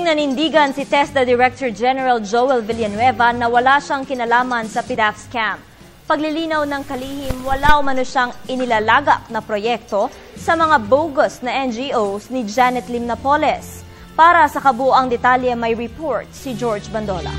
Muling nanindigan si TESDA Director General Joel Villanueva na wala siyang kinalaman sa PDAF scam. Paglilinaw ng kalihim, wala umano siyang inilalagak na proyekto sa mga bogus na NGOs ni Janet Lim Napoles. Para sa kabuuang detalye, may report si George Bandola.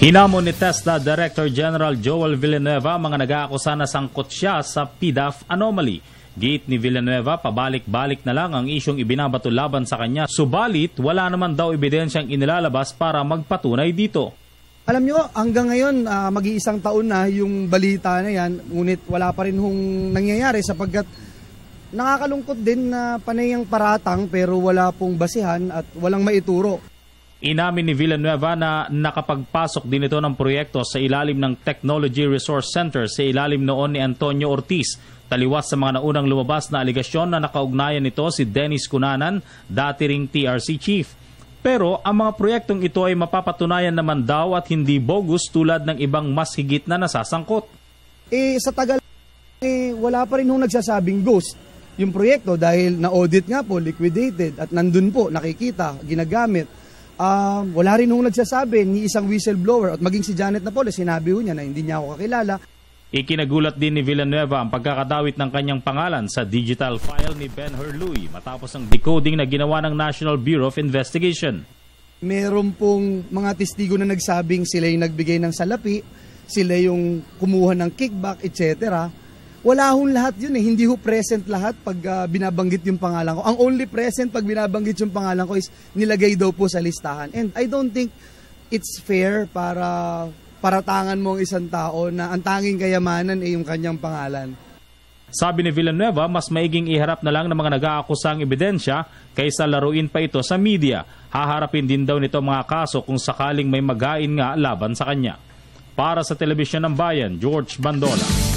Hinamon ni TESDA Director General Joel Villanueva mga nag-aakusa na sangkot siya sa PDAF anomaly. Giit ni Villanueva, pabalik-balik na lang ang isyong ibinabato laban sa kanya. Subalit, wala naman daw ebidensyang inilalabas para magpatunay dito. Alam nyo, hanggang ngayon, mag-iisang taon na yung balita na yan, ngunit wala pa rin hong nangyayari sapagkat nakakalungkot din na panay ang paratang pero wala pong basihan at walang maituro. Inamin ni Villanueva na nakapagpasok din ito ng proyekto sa ilalim ng Technology Resource Center sa ilalim noon ni Antonio Ortiz. Taliwas sa mga naunang lumabas na aligasyon na nakaugnayan nito si Dennis Cunanan, dati ring TRC chief. Pero ang mga proyektong ito ay mapapatunayan naman daw at hindi bogus tulad ng ibang mas higit na nasasangkot. Sa tagal, wala pa rin hong nagsasabing ghost yung proyekto dahil na-audit nga po, liquidated at nandun po, nakikita, ginagamit. Wala rin hong nagsasabi ni isang whistleblower at maging si Janet Napoles, sinabi ho niya na hindi niya ako kakilala. Ikinagulat din ni Villanueva ang pagkakadawit ng kanyang pangalan sa digital file ni Ben Hurluy matapos ang decoding na ginawa ng National Bureau of Investigation. Meron pong mga testigo na nagsabing sila yung nagbigay ng salapi, sila yung kumuha ng kickback, etc. Wala hong lahat yun eh. Hindi ho present lahat pag binabanggit yung pangalan ko. Ang only present pag binabanggit yung pangalan ko is nilagay daw po sa listahan. And I don't think it's fair para paratangan mo ang isang tao na ang tanging kayamanan ay yung kanyang pangalan. Sabi ni Villanueva, mas maiging iharap na lang ng mga nag-aakusang ebidensya kaysa laruin pa ito sa media. Haharapin din daw nito mga kaso kung sakaling may magain nga laban sa kanya. Para sa Telebisyon ng Bayan, George Bandola.